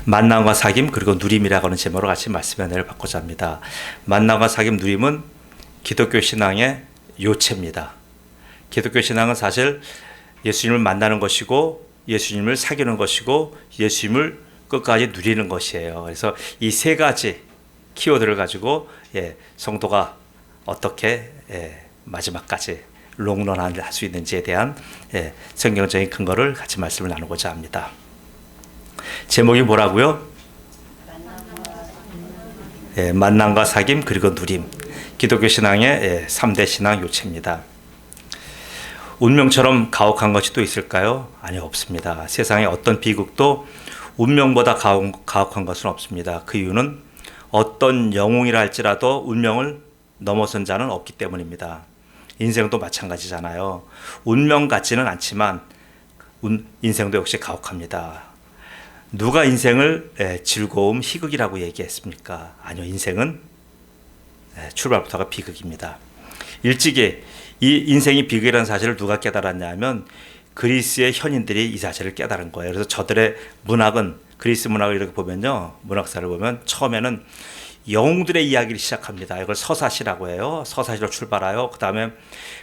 만남과 사귐 그리고 누림이라고 하는 제목으로 같이 말씀의 은혜를 받고자 합니다. 만남과 사귐 누림은 기독교 신앙의 요체입니다. 기독교 신앙은 사실 예수님을 만나는 것이고 예수님을 사귀는 것이고 예수님을 끝까지 누리는 것이에요. 그래서 이 세 가지 키워드를 가지고 성도가 어떻게 마지막까지 롱런을 할 수 있는지에 대한 성경적인 근거를 같이 말씀을 나누고자 합니다. 제목이 뭐라고요? 만남과 사귐 그리고 누림. 기독교 신앙의 3대 신앙 요체입니다. 운명처럼 가혹한 것이 또 있을까요? 아니요, 없습니다. 세상에 어떤 비극도 운명보다 가혹한 것은 없습니다. 그 이유는 어떤 영웅이라 할지라도 운명을 넘어선 자는 없기 때문입니다. 인생도 마찬가지잖아요. 운명 같지는 않지만 인생도 역시 가혹합니다. 누가 인생을 즐거움, 희극이라고 얘기했습니까? 아니요, 인생은 출발부터가 비극입니다. 일찍이 이 인생이 비극이라는 사실을 누가 깨달았냐 하면 그리스의 현인들이 이 사실을 깨달은 거예요. 그래서 저들의 문학은, 그리스 문학을 이렇게 보면요, 문학사를 보면 처음에는 영웅들의 이야기를 시작합니다. 이걸 서사시라고 해요. 서사시로 출발하여 그 다음에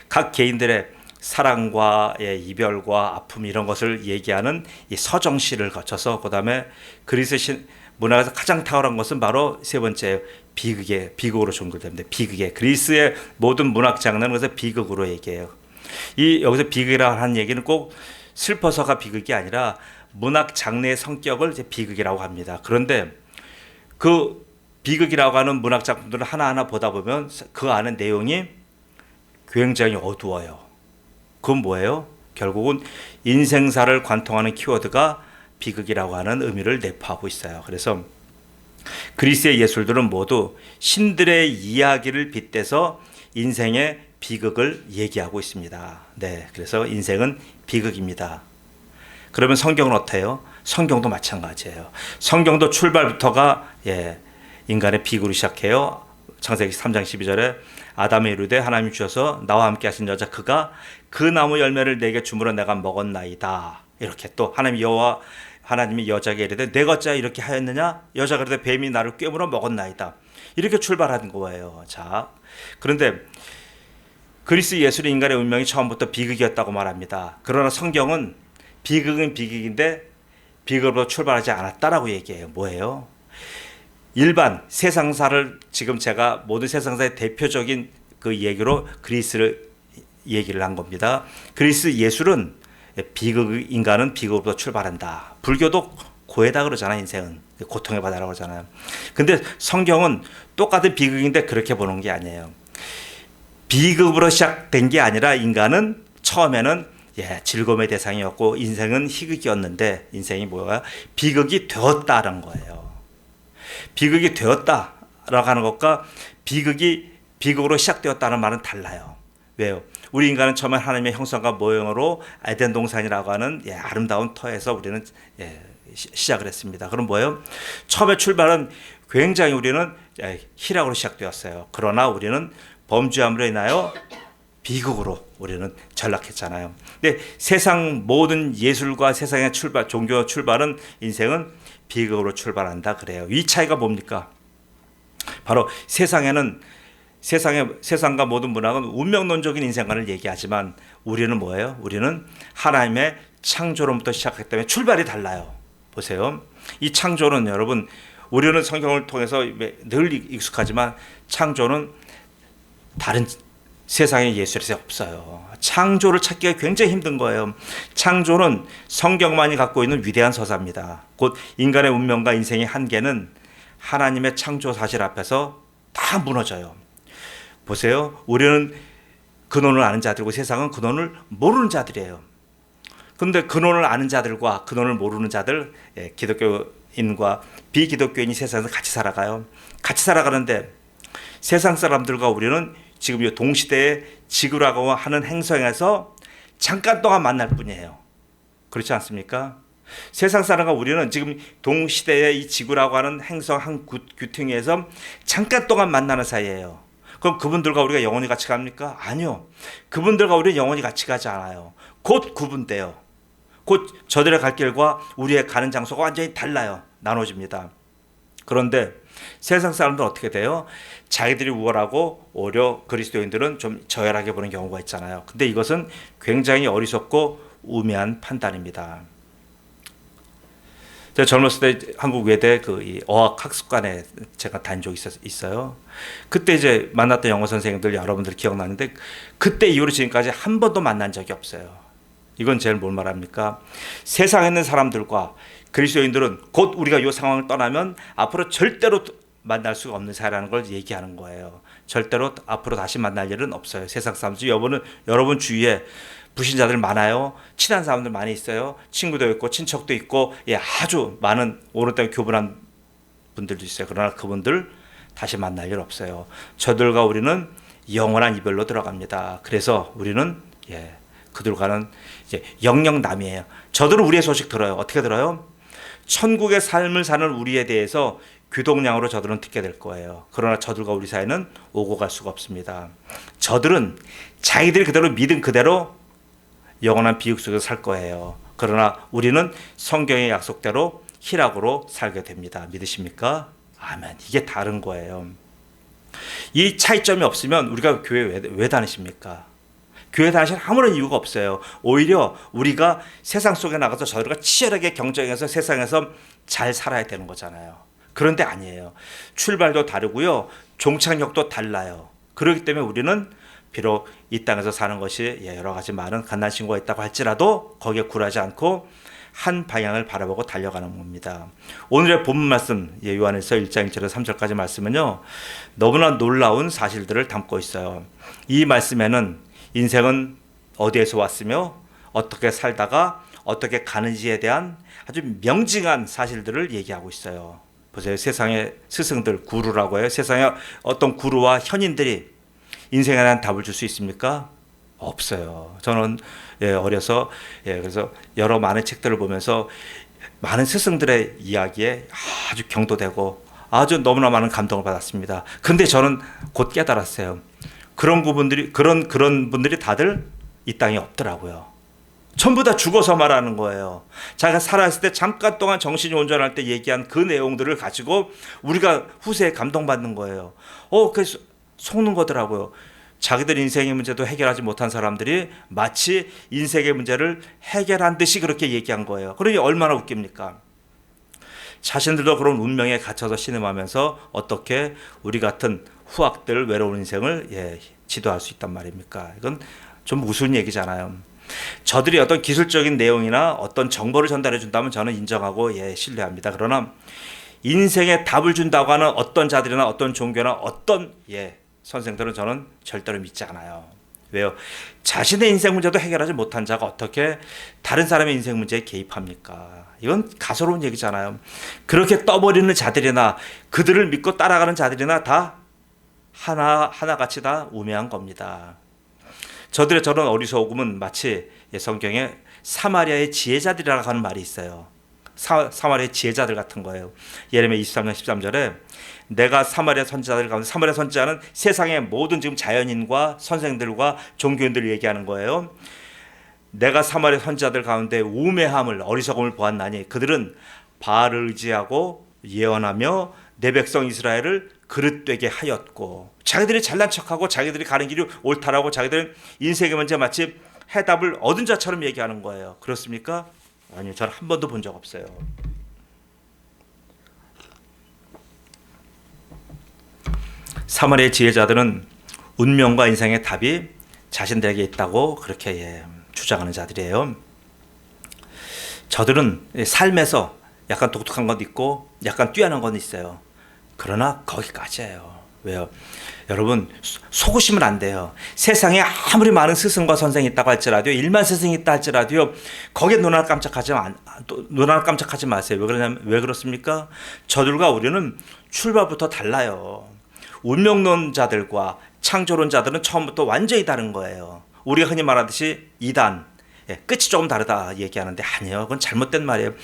각 개인들의 사랑과 이별과 아픔 이런 것을 얘기하는 이 서정시를 거쳐서 그 다음에 그리스 문학에서 가장 탁월한 것은 바로 세 번째 비극으로 종결됩니다. 비극의 그리스의 모든 문학 장르는 그래서 비극으로 얘기해요. 여기서 비극이라고 하는 얘기는 꼭 슬퍼서가 비극이 아니라 문학 장르의 성격을 이제 비극이라고 합니다. 그런데 그 비극이라고 하는 문학 작품들을 하나하나 보다 보면 그 안에 내용이 굉장히 어두워요. 그건 뭐예요? 결국은 인생사를 관통하는 키워드가 비극이라고 하는 의미를 내포하고 있어요. 그래서 그리스의 예술들은 모두 신들의 이야기를 빗대서 인생의 비극을 얘기하고 있습니다. 그래서 인생은 비극입니다. 그러면 성경은 어때요? 성경도 마찬가지예요. 성경도 출발부터가 인간의 비극으로 시작해요. 창세기 3장 12절에 아담이 이르되 하나님이 주셔서 나와 함께 하신 여자 그가 그 나무 열매를 내게 주므로 내가 먹었나이다. 이렇게 또 하나님이 여자에게 이르되 내가 어찌 이렇게 하였느냐? 여자가 이르되 뱀이 나를 꿰물어 먹었나이다. 이렇게 출발한 거예요. 자, 그런데 그리스 예술의 인간의 운명이 처음부터 비극이었다고 말합니다. 그러나 성경은 비극은 비극인데 비극으로 출발하지 않았다라고 얘기해요. 뭐예요? 일반 세상사를 지금 제가 모든 세상사의 대표적인 그 얘기로 그리스를 얘기를 한 겁니다. 그리스 예술은 인간은 비극으로 출발한다. 불교도 고해다 그러잖아요. 인생은 고통의 바다라고 그러잖아요. 근데 성경은 똑같은 비극인데 그렇게 보는 게 아니에요. 비극으로 시작된 게 아니라 인간은 처음에는 즐거움의 대상이었고 인생은 희극이었는데 인생이 뭐야? 비극이 되었다는 거예요. 비극이 되었다라고 하는 것과 비극으로 시작되었다는 말은 달라요. 왜요? 우리 인간은 처음에 하나님의 형상과 모형으로 에덴 동산이라고 하는 아름다운 터에서 우리는 시작을 했습니다. 그럼 뭐예요? 처음에 출발은 굉장히 우리는 희락으로 시작되었어요. 그러나 우리는 범죄함으로 인하여 비극으로 우리는 전락했잖아요. 근데 세상 모든 예술과 세상의 출발, 종교 출발은 인생은 비극으로 출발한다 그래요. 이 차이가 뭡니까? 바로 세상과 모든 문학은 운명론적인 인생관을 얘기하지만 우리는 뭐예요? 우리는 하나님의 창조로부터 시작했기 때문에 출발이 달라요. 보세요. 이 창조는 여러분, 우리는 성경을 통해서 늘 익숙하지만 창조는 다른 세상의 예술에서 없어요. 창조를 찾기가 굉장히 힘든 거예요. 창조는 성경만이 갖고 있는 위대한 서사입니다. 곧 인간의 운명과 인생의 한계는 하나님의 창조 사실 앞에서 다 무너져요. 보세요. 우리는 근원을 아는 자들이고 세상은 근원을 모르는 자들이에요. 그런데 근원을 아는 자들과 근원을 모르는 자들, 기독교인과 비기독교인이 세상에서 같이 살아가요. 같이 살아가는데 세상 사람들과 우리는 지금 이 동시대의 지구라고 하는 행성에서 잠깐 동안 만날 뿐이에요. 그렇지 않습니까? 세상 사람과 우리는 지금 동시대의 이 지구라고 하는 행성 한 귀퉁이에서 잠깐 동안 만나는 사이예요. 그럼 그분들과 우리가 영원히 같이 갑니까? 아니요. 그분들과 우리는 영원히 같이 가지 않아요. 곧 구분돼요. 곧 저들의 갈 길과 우리의 가는 장소가 완전히 달라요. 나눠집니다. 그런데 세상 사람들은 어떻게 돼요? 자기들이 우월하고 오히려 그리스도인들은 좀 저열하게 보는 경우가 있잖아요. 근데 이것은 굉장히 어리석고 우매한 판단입니다. 제가 젊었을 때 한국 외대 이 어학학습관에 제가 다닌 적이 있어요. 그때 이제 만났던 영어 선생님들 여러분들 기억나는데 그때 이후로 지금까지 한 번도 만난 적이 없어요. 이건 제일 뭘 말합니까? 세상에 있는 사람들과 그리스도인들은 곧 우리가 이 상황을 떠나면 앞으로 절대로 만날 수가 없는 사이라는 걸 얘기하는 거예요. 절대로 앞으로 다시 만날 일은 없어요. 세상 사람들 여러분 주위에 불신자들 많아요. 친한 사람들 많이 있어요. 친구도 있고 친척도 있고 아주 많은 오랫동안 교분한 분들도 있어요. 그러나 그분들 다시 만날 일 없어요. 저들과 우리는 영원한 이별로 들어갑니다. 그래서 우리는 그들과는 이제 영영남이에요. 저들은 우리의 소식 들어요. 어떻게 들어요? 천국의 삶을 사는 우리에 대해서 귀동냥으로 저들은 듣게 될 거예요. 그러나 저들과 우리 사이는 오고 갈 수가 없습니다. 저들은 자기들이 그대로 믿은 그대로 영원한 비극 속에서 살 거예요. 그러나 우리는 성경의 약속대로 희락으로 살게 됩니다. 믿으십니까? 아멘. 이게 다른 거예요. 이 차이점이 없으면 우리가 교회 왜 다니십니까? 교회 다니실 아무런 이유가 없어요. 오히려 우리가 세상 속에 나가서 저희가 치열하게 경쟁해서 세상에서 잘 살아야 되는 거잖아요. 그런데 아니에요. 출발도 다르고요. 종착역도 달라요. 그렇기 때문에 우리는 비록 이 땅에서 사는 것이 여러 가지 많은 갓난 신고가 있다고 할지라도 거기에 굴하지 않고 한 방향을 바라보고 달려가는 겁니다. 오늘의 본문 말씀 요한일서 1장 1절에서 3절까지 말씀은요. 너무나 놀라운 사실들을 담고 있어요. 이 말씀에는 인생은 어디에서 왔으며 어떻게 살다가 어떻게 가는지에 대한 아주 명징한 사실들을 얘기하고 있어요. 보세요. 세상의 스승들, 구루라고 해요. 세상의 어떤 구루와 현인들이 인생에 대한 답을 줄 수 있습니까? 없어요. 저는 어려서 그래서 여러 많은 책들을 보면서 많은 스승들의 이야기에 아주 경도되고 아주 너무나 많은 감동을 받았습니다. 그런데 저는 곧 깨달았어요. 그런 분들이 다들 이 땅에 없더라고요. 전부 다 죽어서 말하는 거예요. 자기가 살아있을 때 잠깐 동안 정신이 온전할 때 얘기한 그 내용들을 가지고 우리가 후세에 감동받는 거예요. 그래서 속는 거더라고요. 자기들 인생의 문제도 해결하지 못한 사람들이 마치 인생의 문제를 해결한 듯이 그렇게 얘기한 거예요. 그러니 얼마나 웃깁니까? 자신들도 그런 운명에 갇혀서 신음하면서 어떻게 우리 같은 후학들 외로운 인생을 지도할 수 있단 말입니까? 이건 좀 무슨 얘기잖아요. 저들이 어떤 기술적인 내용이나 어떤 정보를 전달해 준다면 저는 인정하고 신뢰합니다. 그러나 인생에 답을 준다고 하는 어떤 자들이나 어떤 종교나 어떤 선생들은 저는 절대로 믿지 않아요. 왜요? 자신의 인생 문제도 해결하지 못한 자가 어떻게 다른 사람의 인생 문제에 개입합니까? 이건 가소로운 얘기잖아요. 그렇게 떠버리는 자들이나 그들을 믿고 따라가는 자들이나 다 하나같이 다 우매한 겁니다. 저들의 저런 어리석음은 마치 성경에 사마리아의 지혜자들이라고 하는 말이 있어요. 사마리아의 지혜자들 같은 거예요. 예레미야 23장 13절에 내가 사마리아 선지자들 가운데, 사마리아 선지자는 세상의 모든 지금 자연인과 선생들과 종교인들을 얘기하는 거예요. 내가 사마리아 선지자들 가운데 우매함을, 어리석음을 보았나니 그들은 바알을 의지하고 예언하며 내 백성 이스라엘을 그릇되게 하였고, 자기들이 잘난 척하고 자기들이 가는 길이 옳다라고 자기들은 인생의 문제 마치 해답을 얻은 자처럼 얘기하는 거예요. 그렇습니까? 아니요. 저는 한 번도 본 적 없어요. 사마리아의 지혜자들은 운명과 인생의 답이 자신들에게 있다고 그렇게 주장하는 자들이에요. 저들은 삶에서 약간 독특한 건 있고 약간 뛰어난 건 있어요. 그러나 거기까지예요. 왜요? 여러분 속으시면 안 돼요. 세상에 아무리 많은 스승과 선생이 있다고 할지라도 1만 스승이 있다 할지라도 거기에 눈 하나 깜짝하지 마세요. 왜 그렇습니까? 저들과 우리는 출발부터 달라요. 운명론자들과 창조론자들은 처음부터 완전히 다른 거예요. 우리가 흔히 말하듯이 이단, 끝이 조금 다르다 얘기하는데 아니에요. 그건 잘못된 말이에요.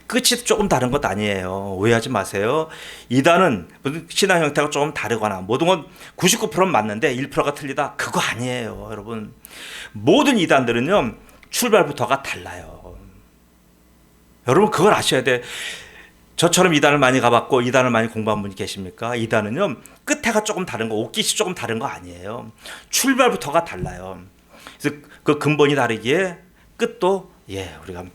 끝이 조금 다른 것 아니에요. 오해하지 마세요. 이단은 신앙 형태가 조금 다르거나 모든 건 99%는 맞는데 1%가 틀리다. 그거 아니에요. 여러분. 모든 이단들은요. 출발부터가 달라요. 여러분 그걸 아셔야 돼. 저처럼 이단을 많이 가봤고 이단을 많이 공부한 분이 계십니까? 이단은요, 끝에가 조금 다른 거, 옷깃이 조금 다른 거 아니에요. 출발부터가 달라요. 그래서 그 근본이 다르기에 끝도 우리가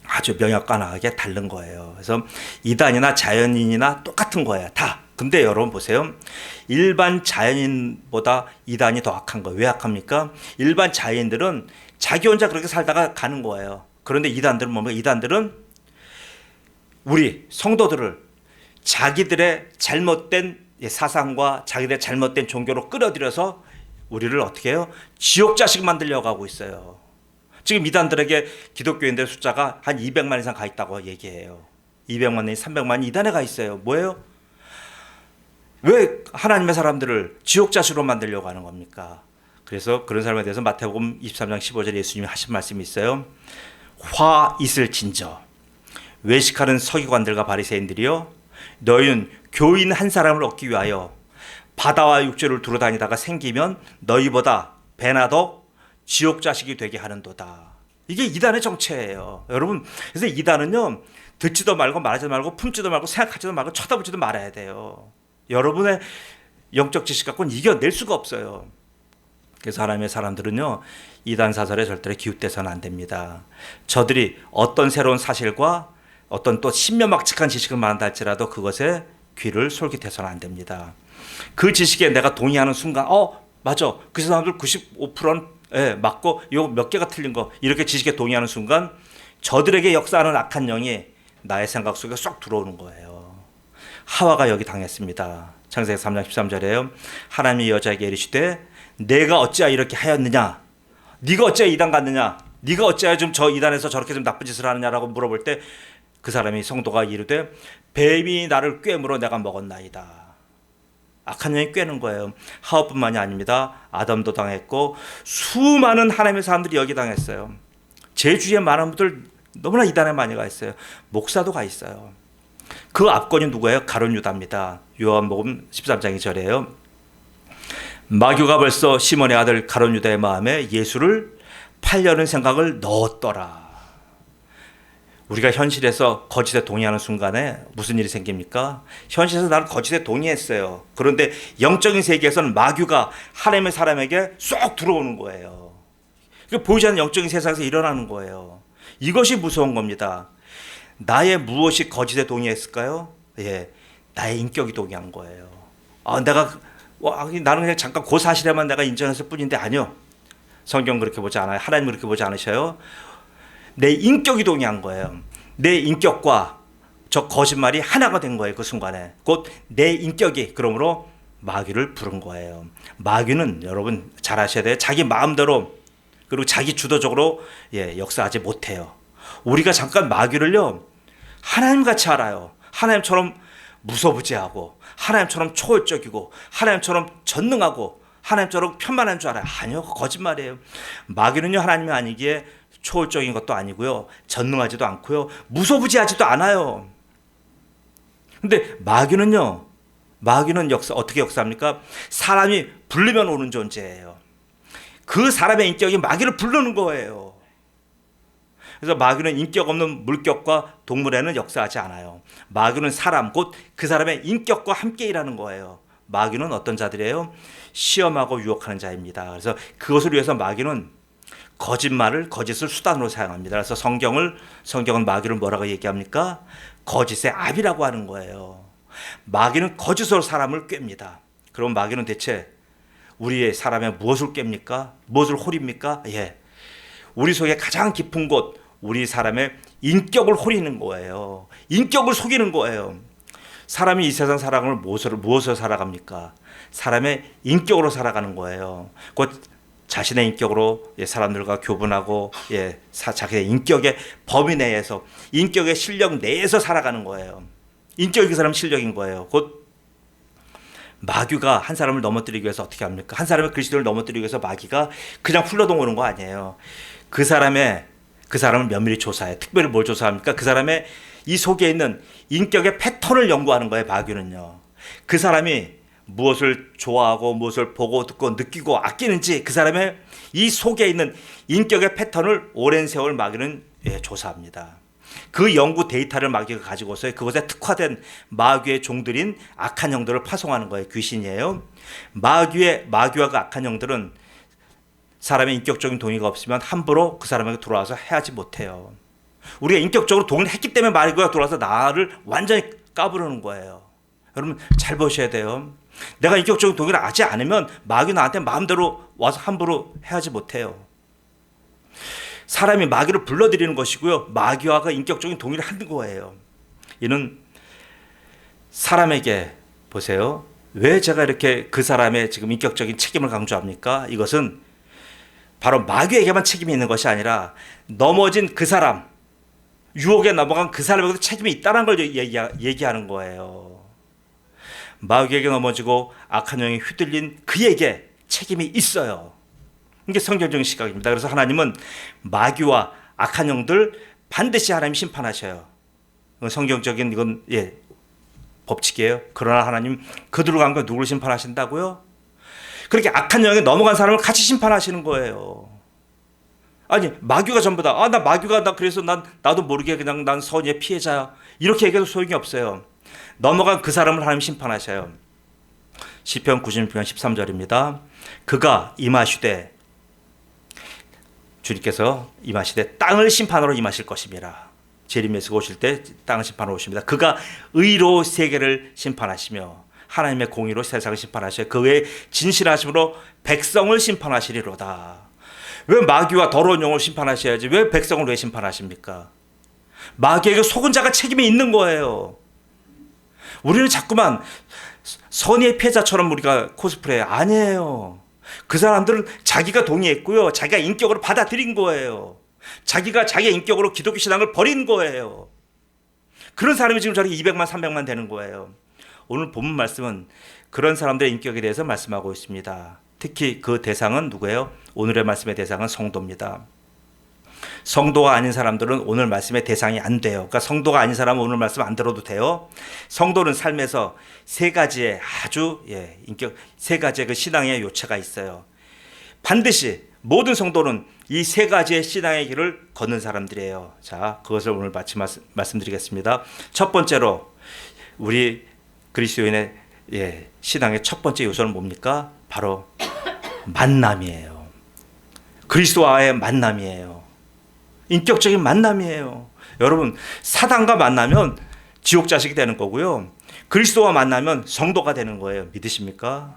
아주 명약관하게 다른 거예요. 그래서 이단이나 자연인이나 똑같은 거예요, 다. 근데 여러분 보세요. 일반 자연인보다 이단이 더 악한 거예요. 왜 악합니까? 일반 자연인들은 자기 혼자 그렇게 살다가 가는 거예요. 그런데 이단들은 뭡니까? 이단들은 우리 성도들을 자기들의 잘못된 사상과 자기들의 잘못된 종교로 끌어들여서 우리를 어떻게 해요? 지옥 자식 만들려고 하고 있어요. 지금 이단들에게 기독교인들 숫자가 한 200만 이상 가 있다고 얘기해요. 200만이 300만이 이단에 가 있어요. 뭐예요? 왜 하나님의 사람들을 지옥 자식으로 만들려고 하는 겁니까? 그래서 그런 사람에 대해서 마태복음 23장 15절에 예수님이 하신 말씀이 있어요. 화 있을진저 외식하는 서기관들과 바리새인들이여, 너희는 교인 한 사람을 얻기 위하여 바다와 육지를 두루 다니다가 생기면 너희보다 배나 더 지옥 자식이 되게 하는도다. 이게 이단의 정체예요, 여러분. 그래서 이단은요, 듣지도 말고 말하지도 말고 품지도 말고 생각하지도 말고 쳐다보지도 말아야 돼요. 여러분의 영적 지식 갖고는 이겨낼 수가 없어요. 그래서 하나님의 사람들은요, 이단 사설에 절대로 기웃대서는 안 됩니다. 저들이 어떤 새로운 사실과 어떤 또 신묘막측한 지식을 말한다 할지라도 그것에 귀를 솔깃해서는 안 됩니다. 그 지식에 내가 동의하는 순간 맞아, 그 사람들 95%는 맞고 요 몇 개가 틀린 거, 이렇게 지식에 동의하는 순간 저들에게 역사하는 악한 영이 나의 생각 속에 쏙 들어오는 거예요. 하와가 여기 당했습니다. 창세기 3장 13절에요. 하나님이 여자에게 이르시되 내가 어찌하여 이렇게 하였느냐, 네가 어찌하여 이단 갔느냐, 네가 어찌하여 좀 저 이단에서 저렇게 좀 나쁜 짓을 하느냐라고 물어볼 때 그 사람이, 성도가 이르되 뱀이 나를 꿰물어 내가 먹었나이다. 악한 영이 꿰는 거예요. 하와뿐만이 아닙니다. 아담도 당했고 수많은 하나님의 사람들이 여기 당했어요. 제 주위에 많은 분들 너무나 이단에 많이 가 있어요. 목사도 가 있어요. 그 압권이 누구예요? 가룟 유다입니다. 요한복음 13장 2절이에요. 마귀가 벌써 시몬의 아들 가룟 유다의 마음에 예수를 팔려는 생각을 넣었더라. 우리가 현실에서 거짓에 동의하는 순간에 무슨 일이 생깁니까? 현실에서 나는 거짓에 동의했어요. 그런데 영적인 세계에서는 마귀가 하나님의 사람에게 쏙 들어오는 거예요. 보이지 않는 영적인 세상에서 일어나는 거예요. 이것이 무서운 겁니다. 나의 무엇이 거짓에 동의했을까요? 나의 인격이 동의한 거예요. 나는 그냥 잠깐 그 사실에만 내가 인정했을 뿐인데, 아니요. 성경 그렇게 보지 않아요. 하나님 그렇게 보지 않으셔요. 내 인격이 동의한 거예요. 내 인격과 저 거짓말이 하나가 된 거예요. 그 순간에 곧 내 인격이 그러므로 마귀를 부른 거예요. 마귀는 여러분 잘 아셔야 돼요. 자기 마음대로 그리고 자기 주도적으로 역사하지 못해요. 우리가 잠깐 마귀를요, 하나님같이 알아요. 하나님처럼 무소부지하고 하나님처럼 초월적이고 하나님처럼 전능하고 하나님처럼 편만한 줄 알아요. 아니요, 거짓말이에요. 마귀는요, 하나님이 아니기에 초월적인 것도 아니고요, 전능하지도 않고요, 무소부지하지도 않아요. 근데 마귀는 어떻게 역사합니까? 사람이 부르면 오는 존재예요. 그 사람의 인격이 마귀를 부르는 거예요. 그래서 마귀는 인격 없는 물격과 동물에는 역사하지 않아요. 마귀는 사람, 곧 그 사람의 인격과 함께 일하는 거예요. 마귀는 어떤 자들이에요? 시험하고 유혹하는 자입니다. 그래서 그것을 위해서 마귀는 거짓을 수단으로 사용합니다. 그래서 성경은 마귀를 뭐라고 얘기합니까? 거짓의 압이라고 하는 거예요. 마귀는 거짓으로 사람을 꿰입니다. 그럼 마귀는 대체 우리의 사람의 무엇을 꿰입니까? 무엇을 홀입니까? 우리 속에 가장 깊은 곳, 우리 사람의 인격을 홀리는 거예요. 인격을 속이는 거예요. 사람이 이 세상 살아가는 무엇으로 살아갑니까? 사람의 인격으로 살아가는 거예요. 곧 자신의 인격으로 사람들과 교분하고 자기의 인격의 범위 내에서, 인격의 실력 내에서 살아가는 거예요. 인격이 그 사람 실력인 거예요. 곧 마귀가 한 사람을 넘어뜨리기 위해서 어떻게 합니까? 한 사람의 그리스도를 넘어뜨리기 위해서 마귀가 그냥 흘러덩오는 거 아니에요. 그 사람을 면밀히 조사해요. 특별히 뭘 조사합니까? 그 사람의 이 속에 있는 인격의 패턴을 연구하는 거예요. 마귀는요. 그 사람이 무엇을 좋아하고 무엇을 보고 듣고 느끼고 아끼는지, 그 사람의 이 속에 있는 인격의 패턴을 오랜 세월 마귀는 조사합니다. 그 연구 데이터를 마귀가 가지고서 그것에 특화된 마귀의 종들인 악한 영들을 파송하는 거예요. 귀신이에요. 마귀와 그 악한 영들은 사람의 인격적인 동의가 없으면 함부로 그 사람에게 들어와서 해하지 못해요. 우리가 인격적으로 동의를 했기 때문에 마귀가 들어와서 나를 완전히 까부르는 거예요. 여러분 잘 보셔야 돼요. 내가 인격적인 동의를 하지 않으면 마귀 나한테 마음대로 와서 함부로 해하지 못해요. 사람이 마귀를 불러들이는 것이고요. 마귀와 그 인격적인 동의를 하는 거예요. 이는 사람에게 보세요. 왜 제가 이렇게 그 사람의 지금 인격적인 책임을 강조합니까? 이것은 바로 마귀에게만 책임이 있는 것이 아니라 넘어진 그 사람, 유혹에 넘어간 그 사람에게도 책임이 있다는 걸 얘기하는 거예요. 마귀에게 넘어지고 악한 영에 휘둘린 그에게 책임이 있어요. 이게 성경적인 시각입니다. 그래서 하나님은 마귀와 악한 영들 반드시 하나님 심판하셔요. 성경적인 이건 법칙이에요. 그러나 하나님 그들을 간과 누구를 심판하신다고요? 그렇게 악한 영에 넘어간 사람을 같이 심판하시는 거예요. 아니 마귀가 전부다. 나 마귀가 나 그래서 나도 모르게 그냥 난 선의의 피해자야. 이렇게 얘기해도 소용이 없어요. 넘어간 그 사람을 하나님 심판하셔요. 시편 96편 13절입니다. 그가 임하시되 주님께서 임하시되 땅을 심판하러 임하실 것입니다. 제리미야서 오실 때 땅을 심판하러 오십니다. 그가 의로 세계를 심판하시며 하나님의 공의로 세상을 심판하셔 그 외에 진실하심으로 백성을 심판하시리로다. 왜 마귀와 더러운 영을 심판하셔야지 왜 백성을 왜 심판하십니까? 마귀에게 속은 자가 책임이 있는 거예요. 우리는 자꾸만 선의의 피해자처럼 우리가 코스프레 아니에요. 그 사람들은 자기가 동의했고요. 자기가 인격으로 받아들인 거예요. 자기가 자기의 인격으로 기독교 신앙을 버린 거예요. 그런 사람이 지금 저렇게 200만 300만 되는 거예요. 오늘 본문 말씀은 그런 사람들의 인격에 대해서 말씀하고 있습니다. 특히 그 대상은 누구예요? 오늘의 말씀의 대상은 성도입니다. 성도가 아닌 사람들은 오늘 말씀의 대상이 안 돼요. 그러니까 성도가 아닌 사람은 오늘 말씀 안 들어도 돼요. 성도는 삶에서 세 가지의 아주 세 가지의 그 신앙의 요체가 있어요. 반드시 모든 성도는 이 세 가지의 신앙의 길을 걷는 사람들이에요. 자, 그것을 오늘 마치 말씀드리겠습니다. 첫 번째로 우리 그리스도인의 신앙의 첫 번째 요소는 뭡니까? 바로 만남이에요. 그리스도와의 만남이에요. 인격적인 만남이에요. 여러분 사단과 만나면 지옥 자식이 되는 거고요. 그리스도와 만나면 성도가 되는 거예요. 믿으십니까?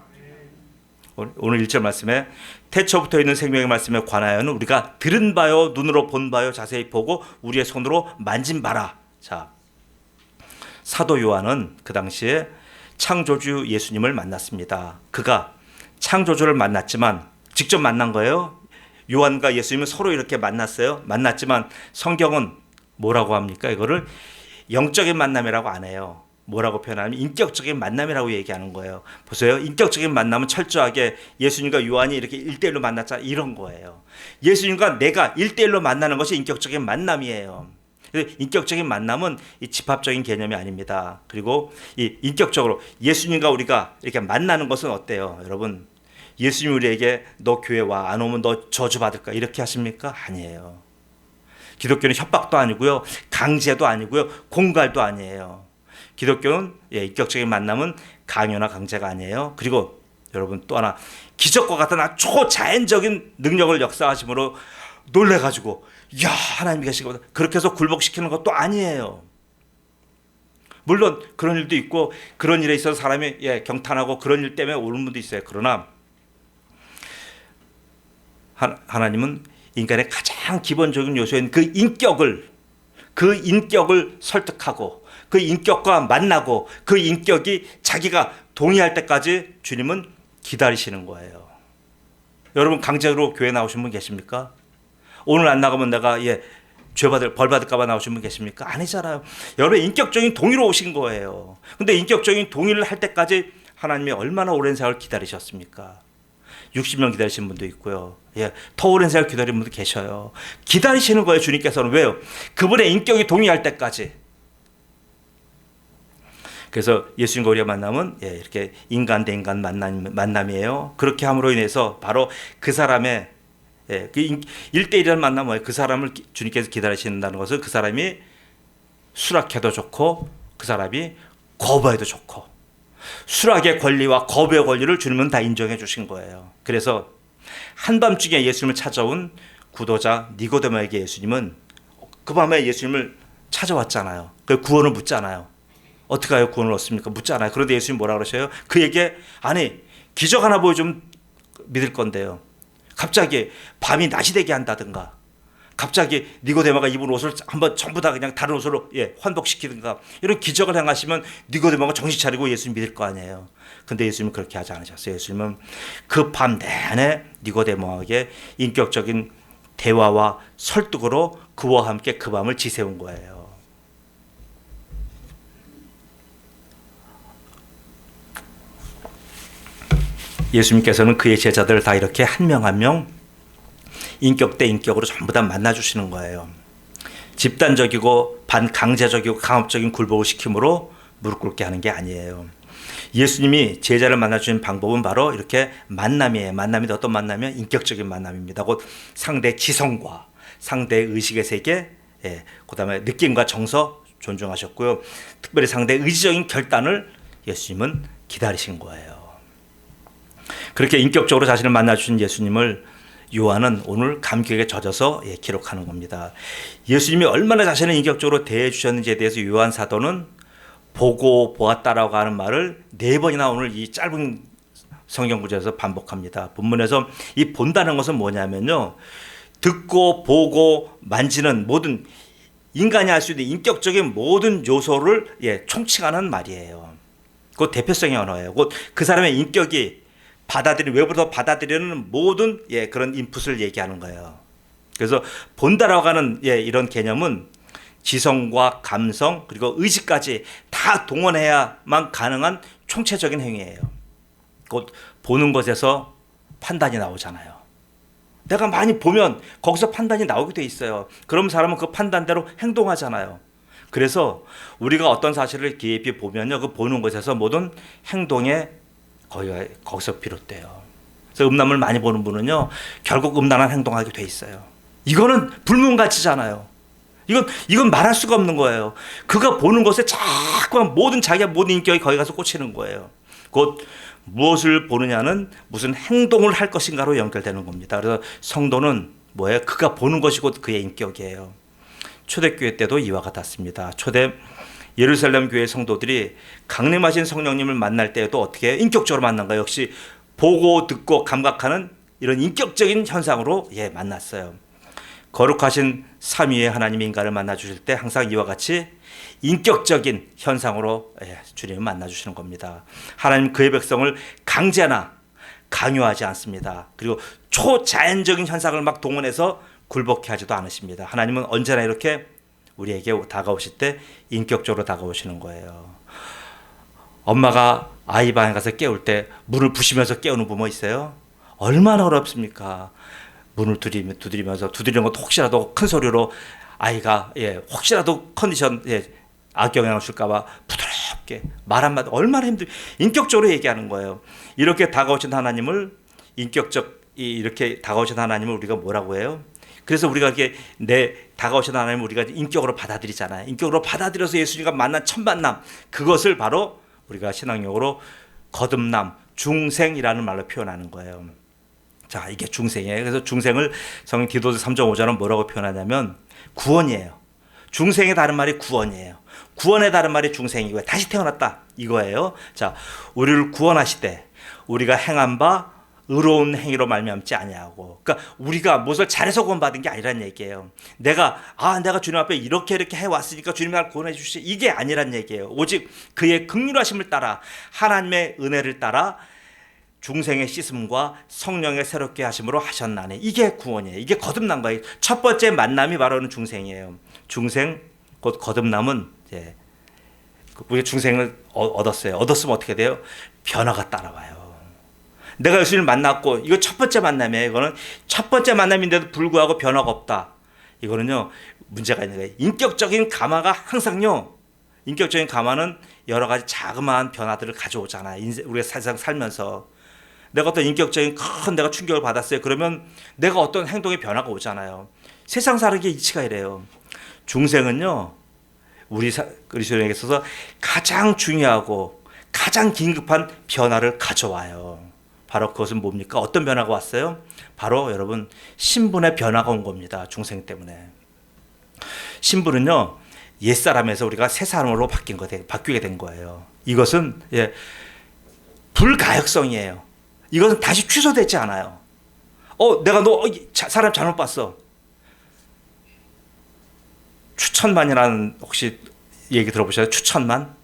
오늘 1절 말씀에 태초부터 있는 생명의 말씀에 관하여는 우리가 들은 바요 눈으로 본 바요 자세히 보고 우리의 손으로 만진 바라. 자, 사도 요한은 그 당시에 창조주 예수님을 만났습니다. 그가 창조주를 만났지만 직접 만난 거예요. 요한과 예수님은 서로 이렇게 만났지만 성경은 뭐라고 합니까? 이거를 영적인 만남이라고 안 해요. 뭐라고 표현하면 인격적인 만남이라고 얘기하는 거예요. 보세요. 인격적인 만남은 철저하게 예수님과 요한이 이렇게 1대1로 만났자 이런 거예요. 예수님과 내가 1대1로 만나는 것이 인격적인 만남이에요. 인격적인 만남은 이 집합적인 개념이 아닙니다. 그리고 이 인격적으로 예수님과 우리가 이렇게 만나는 것은 어때요? 여러분 예수님이 우리에게 너 교회 와 안 오면 너 저주받을까 이렇게 하십니까? 아니에요. 기독교는 협박도 아니고요. 강제도 아니고요. 공갈도 아니에요. 기독교는 인격적인 만남은 강요나 강제가 아니에요. 그리고 여러분 또 하나 기적과 같은 초자연적인 능력을 역사하심으로 놀래가지고 야 하나님이 계시거든 그렇게 해서 굴복시키는 것도 아니에요. 물론 그런 일도 있고 그런 일에 있어서 사람이 경탄하고 그런 일 때문에 오는 분도 있어요. 그러나 하나님은 인간의 가장 기본적인 요소인 그 인격을 설득하고 그 인격과 만나고 그 인격이 자기가 동의할 때까지 주님은 기다리시는 거예요. 여러분 강제로 교회 나오신 분 계십니까? 오늘 안 나가면 내가 벌 받을까 봐 나오신 분 계십니까? 아니잖아요. 여러분 인격적인 동의로 오신 거예요. 근데 인격적인 동의를 할 때까지 하나님이 얼마나 오랜 세월 기다리셨습니까? 60년 기다리신 분도 있고요. 더 오랜 세월 기다린 분도 계셔요. 기다리시는 거예요. 주님께서는. 왜요? 그분의 인격이 동의할 때까지. 그래서 예수님과 우리가 만남은 이렇게 인간 대 인간 만남이에요. 그렇게 함으로 인해서 바로 그 사람의 그 1대1이라는 만남 뭐예요? 그 사람을 주님께서 기다리신다는 것은 그 사람이 수락해도 좋고 그 사람이 거부해도 좋고, 수락의 권리와 거부의 권리를 주님은 다 인정해 주신 거예요. 그래서 한밤중에 예수님을 찾아온 구도자 니고데모에게 예수님은 그 밤에 예수님을 찾아왔잖아요. 그 구원을 묻잖아요. 어떻게 하여 구원을 얻습니까? 묻잖아요. 그런데 예수님 뭐라 그러셔요? 그에게 아니 기적 하나 보여주면 믿을 건데요. 갑자기 밤이 낮이 되게 한다든가, 갑자기 니고데모가 입은 옷을 한번 전부 다 그냥 다른 옷으로 환복시키든가, 이런 기적을 행하시면 니고데모가 정신 차리고 예수님 믿을 거 아니에요. 근데 예수님은 그렇게 하지 않으셨어요. 예수님은 그 밤 내내 니고데모에게 인격적인 대화와 설득으로 그와 함께 그 밤을 지새운 거예요. 예수님께서는 그의 제자들을 다 이렇게 한 명 한 명 인격 대 인격으로 전부 다 만나주시는 거예요. 집단적이고 반강제적이고 강압적인 굴복을 시킴으로 무릎 꿇게 하는 게 아니에요. 예수님이 제자를 만나주신 방법은 바로 이렇게 만남이에요. 만남이 어떤 만남이면 인격적인 만남입니다. 곧 상대의 지성과 상대의 의식의 세계, 그 다음에 느낌과 정서 존중하셨고요. 특별히 상대의 의지적인 결단을 예수님은 기다리신 거예요. 그렇게 인격적으로 자신을 만나주신 예수님을 요한은 오늘 감격에 젖어서 기록하는 겁니다. 예수님이 얼마나 자신을 인격적으로 대해 주셨는지에 대해서 요한 사도는 보고 보았다라고 하는 말을 4번이나 오늘 이 짧은 성경 구절에서 반복합니다. 본문에서 이 본다는 것은 뭐냐면요, 듣고 보고 만지는 모든 인간이 할 수 있는 인격적인 모든 요소를 총칭하는 말이에요. 그 대표성의 언어예요. 곧 그 사람의 인격이 외부로 받아들이는 모든 그런 인풋을 얘기하는 거예요. 그래서 본다라고 하는 이런 개념은 지성과 감성 그리고 의지까지 다 동원해야만 가능한 총체적인 행위예요. 곧 보는 것에서 판단이 나오잖아요. 내가 많이 보면 거기서 판단이 나오게 돼 있어요. 그럼 사람은 그 판단대로 행동하잖아요. 그래서 우리가 어떤 사실을 깊이 보면요, 그 보는 것에서 모든 행동에 거기서 비롯돼요. 그래서 음란물 많이 보는 분은요, 결국 음란한 행동하게 돼 있어요. 이거는 불문가치잖아요. 이건 말할 수가 없는 거예요. 그가 보는 것에 자꾸 자기의 모든 인격이 거기 가서 꽂히는 거예요. 곧 무엇을 보느냐는 무슨 행동을 할 것인가로 연결되는 겁니다. 그래서 성도는 뭐예요? 그가 보는 것이 곧 그의 인격이에요. 초대교회 때도 이와 같았습니다. 초대 예루살렘 교회 성도들이 강림하신 성령님을 만날 때에도 어떻게 인격적으로 만난가요? 역시 보고 듣고 감각하는 이런 인격적인 현상으로 만났어요. 거룩하신 삼위의 하나님이 인간을 만나 주실 때 항상 이와 같이 인격적인 현상으로 주님을 만나 주시는 겁니다. 하나님 그의 백성을 강제나 강요하지 않습니다. 그리고 초자연적인 현상을 막 동원해서 굴복해 하지도 않으십니다. 하나님은 언제나 이렇게 우리에게 다가오실 때 인격적으로 다가오시는 거예요. 엄마가 아이 방에 가서 깨울 때 문을 부시면서 깨우는 부모 있어요? 얼마나 어렵습니까? 문을 두드리면서 두드리는 것도 혹시라도 큰 소리로 아이가 혹시라도 컨디션 악영향을 줄까봐 부드럽게 말 한마디, 얼마나 인격적으로 얘기하는 거예요. 이렇게 다가오신 하나님을 이렇게 다가오신 하나님을 우리가 뭐라고 해요? 그래서 우리가 이렇게 다가오신 하나님을 우리가 인격으로 받아들이잖아요. 인격으로 받아들여서 예수님과 만난 첫 만남, 그것을 바로 우리가 신앙용어로 거듭남, 중생이라는 말로 표현하는 거예요. 자, 이게 중생이에요. 그래서 중생을 성경 디도서 3.5절은 뭐라고 표현하냐면 구원이에요. 중생의 다른 말이 구원이에요. 구원의 다른 말이 중생이고요. 다시 태어났다 이거예요. 자, 우리를 구원하시되 우리가 행한 바 의로운 행위로 말미암지 아니하고, 그러니까 우리가 무엇을 잘해서 구원받은 게 아니란 얘기예요. 내가 주님 앞에 이렇게 해왔으니까 주님이 날 구원해 주시, 이게 아니란 얘기예요. 오직 그의 긍휼하심을 따라 하나님의 은혜를 따라 중생의 씻음과 성령의 새롭게 하심으로 하셨나니, 이게 구원이에요. 이게 거듭난 거예요. 첫 번째 만남이 바로 중생이에요. 중생 곧 거듭남은 우리 중생을 얻었어요. 얻었으면 어떻게 돼요? 변화가 따라와요. 내가 예수님을 만났고, 이거 첫 번째 만남이에요. 이거는 첫 번째 만남인데도 불구하고 변화가 없다. 이거는요, 문제가 있는 거예요. 인격적인 감화가 항상요, 인격적인 감화는 여러 가지 자그마한 변화들을 가져오잖아요. 우리가 세상 살면서 내가 어떤 인격적인 큰 내가 충격을 받았어요. 그러면 내가 어떤 행동의 변화가 오잖아요. 세상 사는 게 이치가 이래요. 중생은요, 우리 그리스도인에게 있어서 가장 중요하고 가장 긴급한 변화를 가져와요. 바로 그것은 뭡니까? 어떤 변화가 왔어요? 바로 여러분 신분의 변화가 온 겁니다. 중생 때문에. 신분은요, 옛사람에서 우리가 새 사람으로 바뀌게 된 거예요. 이것은 불가역성이에요. 이것은 다시 취소되지 않아요. 내가 너 사람 잘못 봤어. 추천만이라는 혹시 얘기 들어보셨어요? 추천만?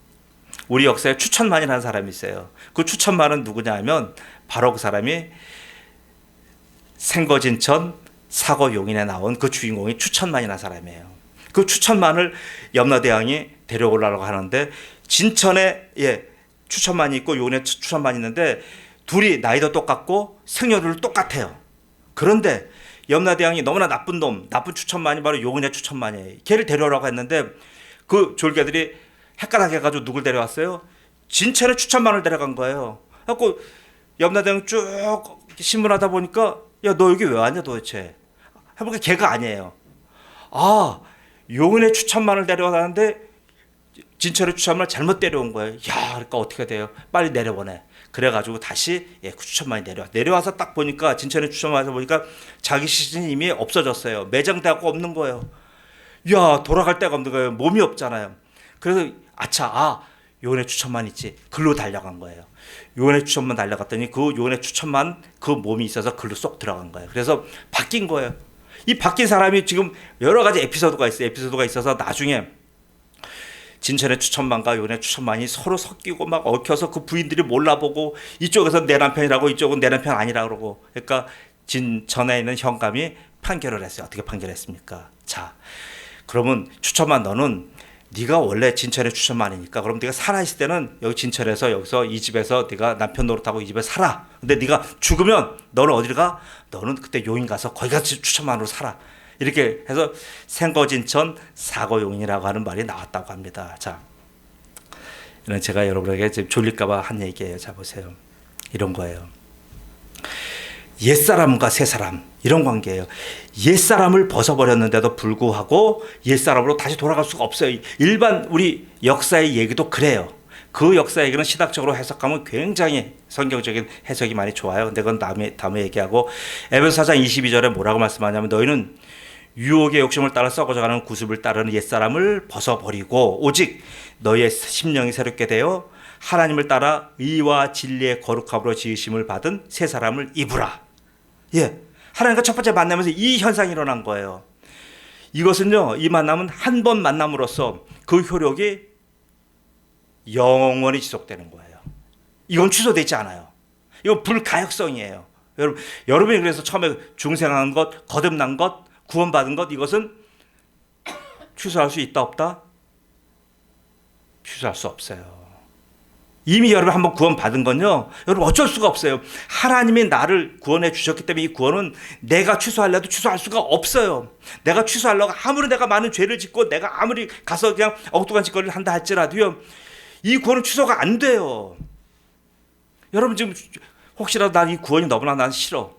우리 역사에 추천만이라는 사람이 있어요. 그 추천만은 누구냐 하면 바로 그 사람이 생거진천 사거용인에 나온 그 주인공이 추천만이라는 사람이에요. 그 추천만을 염라대왕이 데려오려고 하는데 진천에 추천만이 있고 용인에 추천만이 있는데 둘이 나이도 똑같고 생년월일도 똑같아요. 그런데 염라대왕이 너무나 나쁜 놈, 나쁜 추천만이 바로 용인의 추천만이에요. 걔를 데려오라고 했는데 그 졸개들이 헷갈하게 해가지고 누굴 데려왔어요? 진천의 추천만을 데려간 거예요. 그래서 염라대왕 쭉 신문하다 보니까 야, 너 여기 왜 왔냐 도대체? 해보니까 걔가 아니에요. 용인의 추천만을 데려왔는데 진천의 추천만을 잘못 데려온 거예요. 야, 그러니까 어떻게 돼요? 빨리 내려보내. 그래가지고 다시 그 추천만이 내려와서 딱 보니까 진천의 추천만에서 보니까 자기 시신이 이미 없어졌어요. 매장되고 없는 거예요. 야, 돌아갈 데가 없는 거예요. 몸이 없잖아요. 그래서 요원의 추천만 있지. 글로 달려간 거예요. 요원의 추천만 달려갔더니 그 요원의 추천만 그 몸이 있어서 글로 쏙 들어간 거예요. 그래서 바뀐 거예요. 이 바뀐 사람이 지금 여러 가지 에피소드가 있어요. 에피소드가 있어서 나중에 진천의 추천만과 요원의 추천만이 서로 섞이고 막 얽혀서 그 부인들이 몰라보고 이쪽에서 내 남편이라고 이쪽은 내 남편 아니라 그러고 그러니까 진천에 있는 현감이 판결을 했어요. 어떻게 판결했습니까? 자, 그러면 추천만 너는 네가 원래 진천의 추천만이니까 그럼 네가 살아있을 때는 여기 진천에서 여기서 이 집에서 네가 남편 노릇하고 이 집에 살아. 근데 네가 죽으면 너는 어디를 가? 너는 그때 용인 가서 거기 가서 추천만으로 살아. 이렇게 해서 생거진천 사거용인이라고 하는 말이 나왔다고 합니다. 자, 이는 제가 여러분에게 지금 졸릴까봐 한 얘기예요. 자, 보세요. 이런 거예요. 옛사람과 새사람 이런 관계예요. 옛사람을 벗어버렸는데도 불구하고 옛사람으로 다시 돌아갈 수가 없어요. 일반 우리 역사의 얘기도 그래요. 그 역사 얘기는 시각적으로 해석하면 굉장히 성경적인 해석이 많이 좋아요. 근데 그건 다음에 얘기하고 에베소 4장 22절에 뭐라고 말씀하냐면 너희는 유혹의 욕심을 따라 썩어져가는 구습을 따르는 옛사람을 벗어버리고 오직 너희의 심령이 새롭게 되어 하나님을 따라 의와 진리의 거룩함으로 지으심을 받은 새 사람을 입으라. 하나님과 첫 번째 만나면서 이 현상이 일어난 거예요. 이것은요, 이 만남은 한 번 만남으로써 그 효력이 영원히 지속되는 거예요. 이건 취소되지 않아요. 이건 불가역성이에요. 여러분이 그래서 처음에 중생한 것, 거듭난 것, 구원받은 것 이것은 취소할 수 있다 없다? 취소할 수 없어요. 이미 여러분 한번 구원받은 건요, 여러분 어쩔 수가 없어요. 하나님이 나를 구원해 주셨기 때문에 이 구원은 내가 취소하려도 취소할 수가 없어요. 내가 취소하려고 아무리 내가 많은 죄를 짓고 내가 아무리 가서 그냥 엉뚱한 짓거리를 한다 할지라도요, 이 구원은 취소가 안 돼요. 여러분 지금 혹시라도 난 이 구원이 너무나 난 싫어.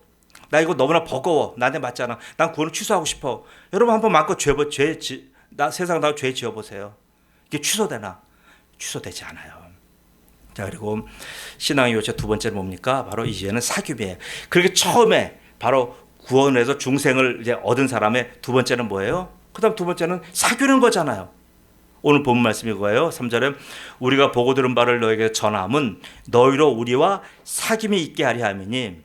나 이거 너무나 버거워. 나한테 맞잖아. 난 구원을 취소하고 싶어. 여러분 한번 마음껏 세상 다 죄 지어보세요. 이게 취소되나? 취소되지 않아요. 자, 그리고 신앙의 요체 두 번째는 뭡니까? 바로 이제는 사귐이에요. 그렇게 처음에 바로 구원을 해서 중생을 이제 얻은 사람의 두 번째는 뭐예요? 그 다음 두 번째는 사귀는 거잖아요. 오늘 본문 말씀이 그거예요. 3절에 우리가 보고 들은 바를 너에게 전함은 너희로 우리와 사귐이 있게 하려 함이니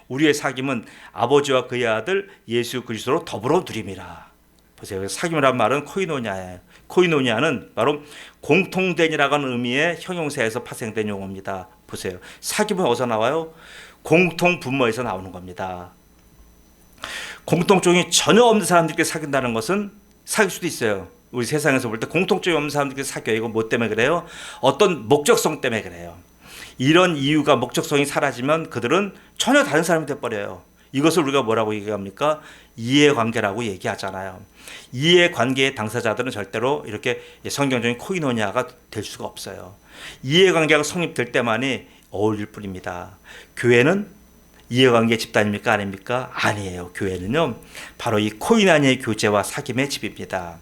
우리의 사귐은 아버지와 그의 아들 예수 그리스도로 더불어 누림이라. 보세요. 사귐이라는 말은 코이노니아예요. 코이노니아는 바로 공통된이라고 하는 의미의 형용사에서 파생된 용어입니다. 보세요. 사귐은 어디서 나와요? 공통 분모에서 나오는 겁니다. 공통점이 전혀 없는 사람들끼리 사귄다는 것은 사귈 수도 있어요. 우리 세상에서 볼 때 공통점이 없는 사람들끼리 사귀어요. 이거 뭐 때문에 그래요? 어떤 목적성 때문에 그래요. 이런 이유가 목적성이 사라지면 그들은 전혀 다른 사람이 돼버려요. 이것을 우리가 뭐라고 얘기합니까? 이해관계라고 얘기하잖아요. 이해관계의 당사자들은 절대로 이렇게 성경적인 코이노니아가 될 수가 없어요. 이해관계가 성립될 때만이 어울릴 뿐입니다. 교회는 이해관계 집단입니까? 아닙니까? 아니에요. 교회는요, 바로 이 코이노니아의 교제와 사귐의 집입니다.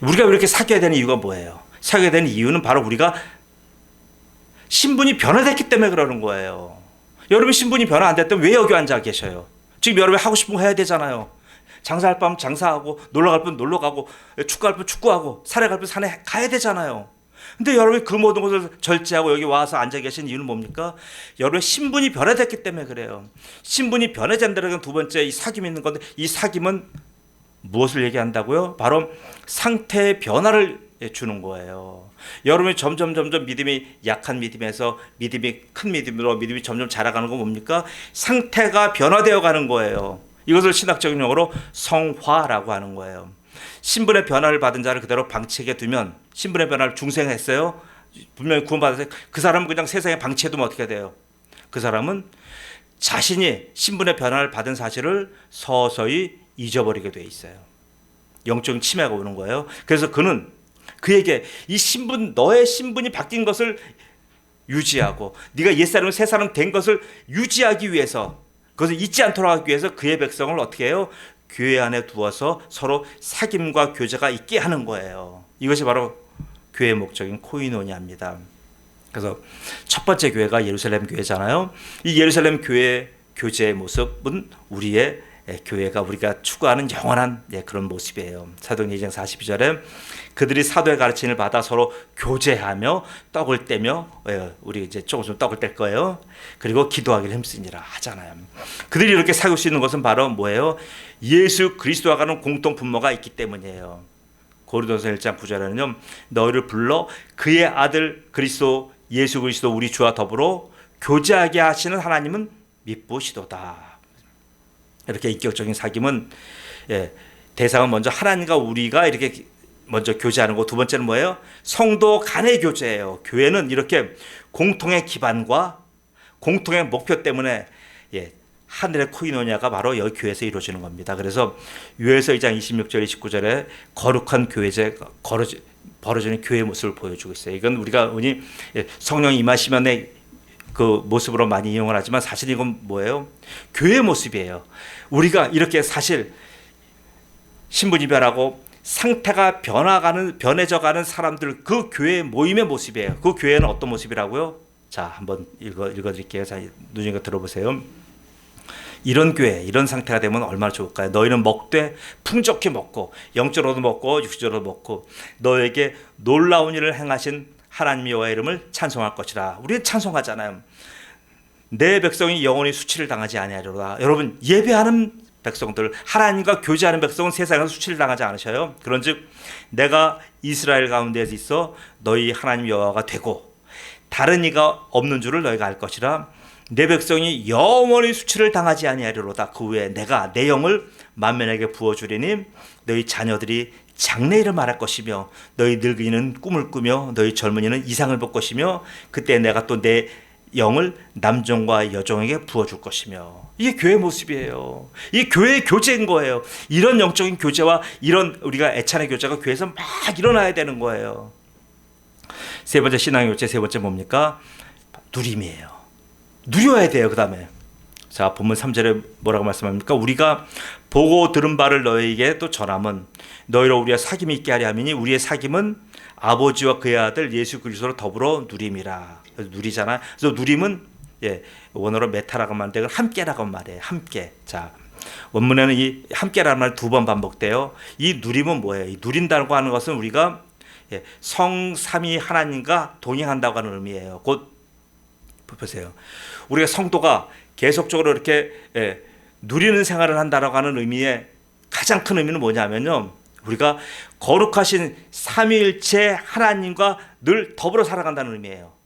우리가 왜 이렇게 사귀어야 되는 이유가 뭐예요? 사귀어야 되는 이유는 바로 우리가 신분이 변화됐기 때문에 그러는 거예요. 여러분 신분이 변화 안 됐다면 왜 여기 앉아 계셔요? 지금 여러분 하고 싶은 거 해야 되잖아요. 장사할 밤 장사하고, 놀러 갈 분 놀러 가고, 축구할 분 축구하고, 산에 갈 분 산에 가야 되잖아요. 근데 여러분이 그 모든 것을 절제하고 여기 와서 앉아 계신 이유는 뭡니까? 여러분의 신분이 변화됐기 때문에 그래요. 신분이 변화된다는 건 두 번째 이 사귐이 있는 건데, 이 사귐은 무엇을 얘기한다고요? 바로 상태의 변화를 주는 거예요. 여러분이 점점 믿음이 약한 믿음에서 믿음이 큰 믿음으로 믿음이 점점 자라가는 건 뭡니까? 상태가 변화되어 가는 거예요. 이것을 신학적인 용어로 성화라고 하는 거예요. 신분의 변화를 받은 자를 그대로 방치하게 두면, 신분의 변화를 중생했어요. 분명히 구원받았어요. 그 사람은 그냥 세상에 방치해두면 어떻게 돼요? 그 사람은 자신이 신분의 변화를 받은 사실을 서서히 잊어버리게 돼 있어요. 영적인 치매가 오는 거예요. 그래서 그는 그에게 이 신분, 너의 신분이 바뀐 것을 유지하고 네가 옛사람 새사람 된 것을 유지하기 위해서, 그것을 잊지 않도록 하기 위해서 그의 백성을 어떻게 해요? 교회 안에 두어서 서로 사귐과 교제가 있게 하는 거예요. 이것이 바로 교회의 목적인 코이노니아입니다. 그래서 첫 번째 교회가 예루살렘 교회잖아요. 이 예루살렘 교회의 교제의 모습은 우리의 교회가 우리가 추구하는 영원한 그런 모습이에요. 사도행전 2장 42절에 그들이 사도의 가르침을 받아 서로 교제하며 떡을 떼며, 우리 이제 조금 떡을 뗄 거예요. 그리고 기도하기를 힘쓰니라 하잖아요. 그들이 이렇게 사귈 수 있는 것은 바로 뭐예요? 예수 그리스도와 가는 공통 분모가 있기 때문이에요. 고린도서 1장 9절에는요, 너희를 불러 그의 아들 그리스도 예수 그리스도 우리 주와 더불어 교제하게 하시는 하나님은 미쁘시도다. 이렇게 인격적인 사귐은 대상은 먼저 하나님과 우리가 이렇게 먼저 교제하는 거. 두 번째는 뭐예요? 성도 간의 교제예요. 교회는 이렇게 공통의 기반과 공통의 목표 때문에 하늘의 코이노니아가 바로 여기 교회에서 이루어지는 겁니다. 그래서 요에서 2장 26절 29절에 거룩한 교회제 벌어지는 교회의 모습을 보여주고 있어요. 이건 우리가 흔히 성령이 임하시면의 그 모습으로 많이 이용을 하지만 사실 이건 뭐예요? 교회의 모습이에요. 우리가 이렇게 사실 신분이 변하고 상태가 변해져가는 사람들, 그 교회의 모임의 모습이에요. 그 교회는 어떤 모습이라고요? 자, 한번 읽어드릴게요. 자, 눈여겨 들어보세요. 이런 교회, 이런 상태가 되면 얼마나 좋을까요? 너희는 먹되 풍족히 먹고 영적으로도 먹고 육적으로도 먹고 너에게 놀라운 일을 행하신 하나님 여호와의 이름을 찬송할 것이라. 우리는 찬송하잖아요. 내 백성이 영원히 수치를 당하지 아니하리로다. 여러분, 예배하는 백성들, 하나님과 교제하는 백성은 세상에서 수치를 당하지 않으셔요. 그런즉 내가 이스라엘 가운데에 있어 너희 하나님 여호와가 되고 다른 이가 없는 줄을 너희가 알 것이라. 내 백성이 영원히 수치를 당하지 아니하리로다. 그 후에 내가 내 영을 만민에게 부어주리니 너희 자녀들이 장래일을 말할 것이며 너희 늙은이는 꿈을 꾸며 너희 젊은이는 이상을 볼 것이며 그때 내가 또 내 영을 남종과 여종에게 부어줄 것이며. 이게 교회의 모습이에요. 이게 교회의 교제인 거예요. 이런 영적인 교제와 이런 우리가 애찬의 교제가 교회에서 막 일어나야 되는 거예요. 세 번째 신앙의 교제, 세 번째 뭡니까? 누림이에요. 누려야 돼요. 그 다음에 자, 본문 3절에 뭐라고 말씀합니까? 우리가 보고 들은 바를 너희에게 또 전함은 너희로 우리와 사귐이 있게 하려 함이니 우리의 사귐은 아버지와 그의 아들 예수 그리스도로 더불어 누림이라. 그래서 누리잖아. 그래서 누림은 원어로 메타라고 말하는데 함께라고 말해요. 함께. 자, 원문에는 이 함께라는 말 두 번 반복돼요. 이 누림은 뭐예요? 이 누린다고 하는 것은 우리가 성삼위 하나님과 동행한다고 하는 의미예요. 곧 보세요. 우리가 성도가 계속적으로 이렇게 누리는 생활을 한다라고 하는 의미의 가장 큰 의미는 뭐냐면요, 우리가 거룩하신 삼위일체 하나님과 늘 더불어 살아간다는 의미예요.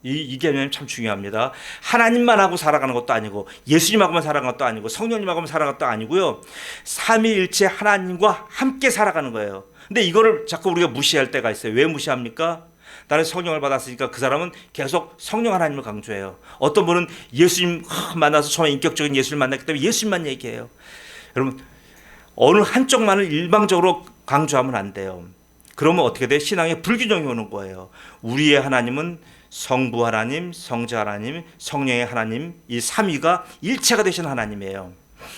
이 개념이 참 중요합니다. 하나님만 하고 살아가는 것도 아니고 예수님하고만 살아가는 것도 아니고 성령님하고만 살아가는 것도 아니고요, 삼위일체 하나님과 함께 살아가는 거예요. 근데 이거를 자꾸 우리가 무시할 때가 있어요. 왜 무시합니까? 나는 성령을 받았으니까 그 사람은 계속 성령 하나님을 강조해요. 어떤 분은 예수님 만나서 처음에 인격적인 예수를 만났기 때문에 예수님만 얘기해요. 여러분, 어느 한쪽만을 일방적으로 강조하면 안 돼요. 그러면 어떻게 돼요? 신앙에 불균형이 오는 거예요. 우리의 하나님은 성부 하나님, 성자 하나님, 성령의 하나님, 이 삼위가 일체가 되신 하나님이에요.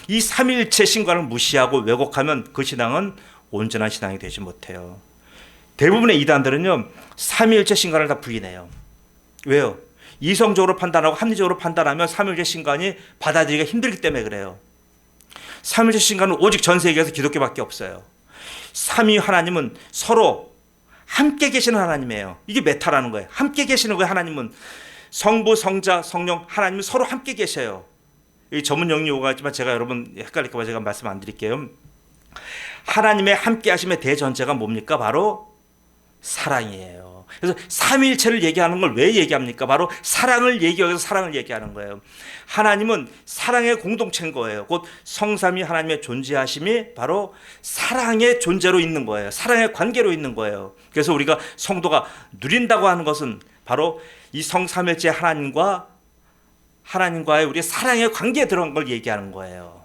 이 삼위일체 신관을 무시하고 왜곡하면 그 신앙은 온전한 신앙이 되지 못해요. 대부분의 이단들은요, 삼위일체 신간을 다 부인해요. 왜요? 이성적으로 판단하고 합리적으로 판단하면 삼위일체 신간이 받아들이기가 힘들기 때문에 그래요. 삼위일체 신간은 오직 전 세계에서 기독교밖에 없어요. 삼위 하나님은 서로 함께 계시는 하나님이에요. 이게 메타라는 거예요. 함께 계시는 거예요. 하나님은 성부, 성자, 성령, 하나님은 서로 함께 계셔요. 이 전문 용어가 있지만 제가 여러분 헷갈릴까 봐 제가 말씀 안 드릴게요. 하나님의 함께 하심의 대전제가 뭡니까? 바로 사랑이에요. 그래서 삼위일체를 얘기하는 걸 왜 얘기합니까? 바로 사랑을 얘기하기 위해서 사랑을 얘기하는 거예요. 하나님은 사랑의 공동체인 거예요. 곧 성삼위 하나님의 존재하심이 바로 사랑의 존재로 있는 거예요. 사랑의 관계로 있는 거예요. 그래서 우리가 성도가 누린다고 하는 것은 바로 이 성삼일체 하나님과의 우리 사랑의 관계에 들어간 걸 얘기하는 거예요.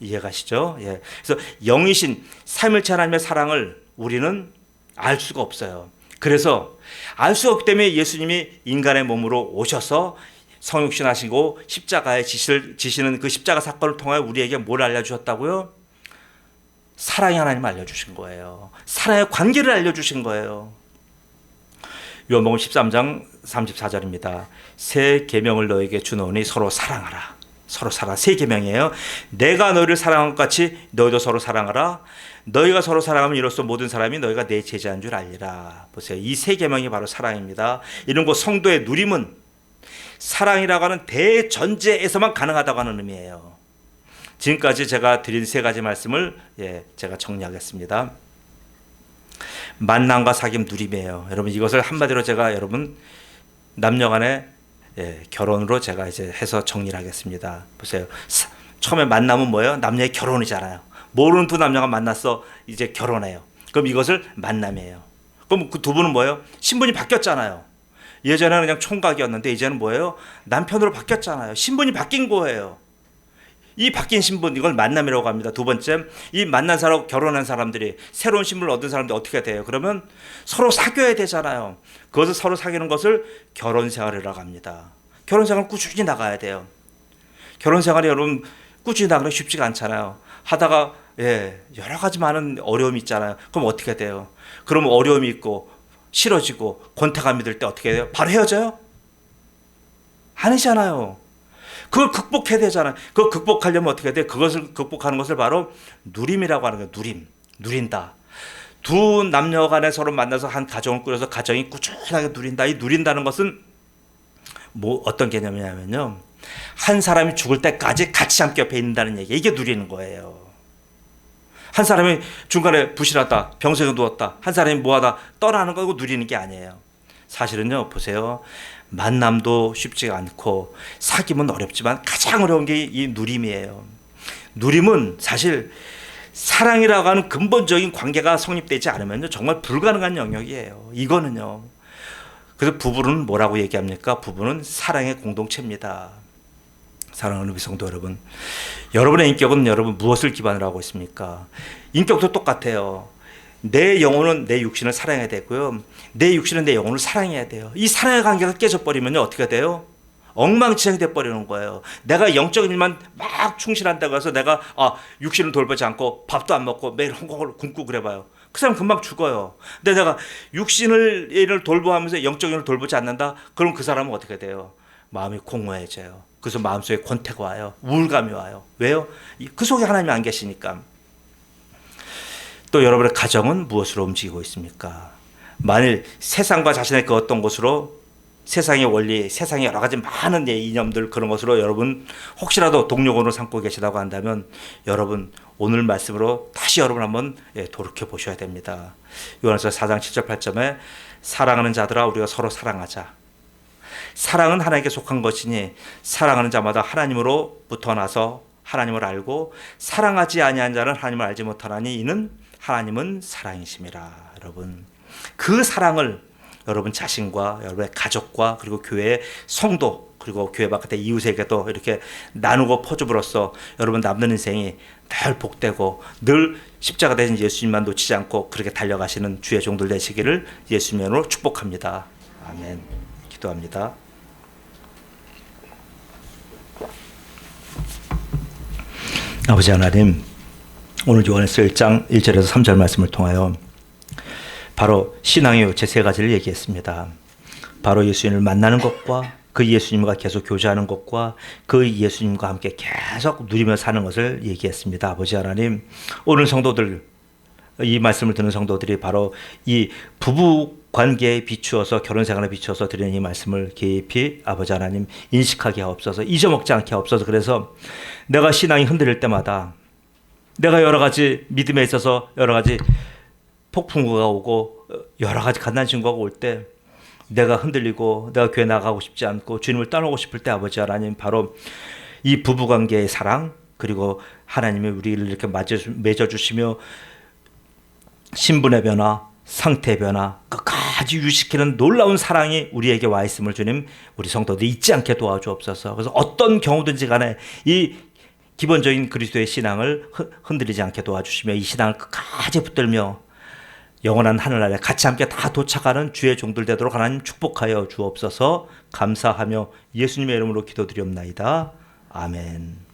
이해가시죠? 예. 그래서 영이신 삼일체 하나님의 사랑을 우리는 알 수가 없어요. 그래서 알 수 없기 때문에 예수님이 인간의 몸으로 오셔서 성육신하시고 십자가에 지시는 그 십자가 사건을 통하여 우리에게 뭘 알려주셨다고요? 사랑의 하나님을 알려주신 거예요. 사랑의 관계를 알려주신 거예요. 요한복음 13장 34절입니다. 새 계명을 너에게 주노니 서로 사랑하라. 서로 사랑. 새 계명이에요. 내가 너희를 사랑한 것 같이 너희도 서로 사랑하라. 너희가 서로 사랑하면 이로써 모든 사람이 너희가 내 제자인 줄 알리라. 보세요. 이 새 계명이 바로 사랑입니다. 이런 거 성도의 누림은 사랑이라고 하는 대전제에서만 가능하다고 하는 의미예요. 지금까지 제가 드린 세 가지 말씀을 제가 정리하겠습니다. 만남과 사귐 누림이에요. 여러분 이것을 한마디로 제가 여러분 남녀간의 결혼으로 제가 이제 해서 정리를 하겠습니다. 보세요. 처음에 만남은 뭐예요? 남녀의 결혼이잖아요. 모르는 두 남녀가 만났어 이제 결혼해요. 그럼 이것을 만남이에요. 그럼 그 두 분은 뭐예요? 신분이 바뀌었잖아요. 예전에는 그냥 총각이었는데 이제는 뭐예요? 남편으로 바뀌었잖아요. 신분이 바뀐 거예요. 이 바뀐 신분, 이걸 만남이라고 합니다. 두 번째, 이 만난 사람하고 결혼한 사람들이 새로운 신분을 얻은 사람들이 어떻게 돼요? 그러면 서로 사귀어야 되잖아요. 그것을 서로 사귀는 것을 결혼생활이라고 합니다. 결혼생활은 꾸준히 나가야 돼요. 결혼생활이 여러분 꾸준히 나가는 게 쉽지가 않잖아요. 하다가 여러 가지 많은 어려움이 있잖아요. 그럼 어떻게 돼요? 그럼 어려움이 있고 싫어지고 권태감이 들 때 어떻게 돼요? 바로 헤어져요? 아니잖아요. 그걸 극복해야 되잖아요. 그걸 극복하려면 어떻게 해야 돼요? 그것을 극복하는 것을 바로 누림이라고 하는 거예요. 누린다. 두 남녀 간에 서로 만나서 한 가정을 꾸려서 가정이 꾸준하게 누린다. 이 누린다는 것은 어떤 개념이냐면요. 한 사람이 죽을 때까지 같이 함께 옆에 있는다는 얘기. 이게 누리는 거예요. 한 사람이 중간에 부실하다, 병석에 누웠다, 한 사람이 뭐하다 떠나는 거고 누리는 게 아니에요. 사실은요, 보세요. 만남도 쉽지가 않고 사귐은 어렵지만 가장 어려운 게 이 누림이에요. 누림은 사실 사랑이라고 하는 근본적인 관계가 성립되지 않으면 정말 불가능한 영역이에요. 이거는요. 그래서 부부는 뭐라고 얘기합니까? 부부는 사랑의 공동체입니다. 사랑하는 우리 성도 여러분, 여러분의 인격은 여러분 무엇을 기반으로 하고 있습니까? 인격도 똑같아요. 내 영혼은 내 육신을 사랑해야 되고요. 내 육신은 내 영혼을 사랑해야 돼요. 이 사랑의 관계가 깨져버리면 어떻게 돼요? 엉망진창이 돼버리는 거예요. 내가 영적인 일만 막 충실한다고 해서 내가 육신을 돌보지 않고 밥도 안 먹고 매일 헝겊을 굶고 그래봐요. 그 사람 금방 죽어요. 근데 내가 육신을 돌보하면서 영적인 일을 돌보지 않는다? 그럼 그 사람은 어떻게 돼요? 마음이 공허해져요. 그래서 마음속에 권태가 와요. 우울감이 와요. 왜요? 그 속에 하나님이 안 계시니까. 또 여러분의 가정은 무엇으로 움직이고 있습니까? 만일 세상과 자신의 그 어떤 것으로 세상의 원리, 세상의 여러 가지 많은 이념들 그런 것으로 여러분 혹시라도 동력원으로 삼고 계시다고 한다면 여러분 오늘 말씀으로 다시 여러분 한번 돌이켜 보셔야 됩니다. 요한서 4장 7절 8절에 사랑하는 자들아 우리가 서로 사랑하자. 사랑은 하나님께 속한 것이니 사랑하는 자마다 하나님으로부터 나서 하나님을 알고 사랑하지 아니한 자는 하나님을 알지 못하나니 이는 하나님은 사랑이심이라. 여러분 그 사랑을 여러분 자신과 여러분의 가족과 그리고 교회의 성도 그리고 교회 바깥의 이웃에게도 이렇게 나누고 퍼줌으로써 여러분 남는 인생이 늘 복되고 늘 십자가 되신 예수님만 놓치지 않고 그렇게 달려가시는 주의 종들 되시기를 예수님으로 축복합니다. 아멘. 기도합니다. 아버지 하나님, 오늘 요한에서 1장 1절에서 3절 말씀을 통하여 바로 신앙의 요체 세 가지를 얘기했습니다. 바로 예수님을 만나는 것과 그 예수님과 계속 교제하는 것과 그 예수님과 함께 계속 누리며 사는 것을 얘기했습니다. 아버지 하나님, 오늘 성도들, 이 말씀을 듣는 성도들이 바로 이 부부 관계에 비추어서, 결혼 생활에 비추어서 드리는 이 말씀을 깊이 아버지 하나님 인식하게 하옵소서, 잊어먹지 않게 하옵소서. 그래서 내가 신앙이 흔들릴 때마다, 내가 여러 가지 믿음에 있어서 여러 가지 폭풍우가 오고 여러 가지 갓난신고가 올 때 내가 흔들리고 내가 교회 나가고 싶지 않고 주님을 떠나고 싶을 때 아버지 하나님, 바로 이 부부관계의 사랑, 그리고 하나님이 우리를 이렇게 맺어주시며 신분의 변화, 상태의 변화, 끝까지 유지시키는 놀라운 사랑이 우리에게 와 있음을 주님, 우리 성도들이 잊지 않게 도와주옵소서. 그래서 어떤 경우든지 간에 이 기본적인 그리스도의 신앙을 흔들리지 않게 도와주시며 이 신앙을 끝까지 붙들며 영원한 하늘나라에 같이 함께 다 도착하는 주의 종들 되도록 하나님 축복하여 주옵소서. 감사하며 예수님의 이름으로 기도드리옵나이다. 아멘.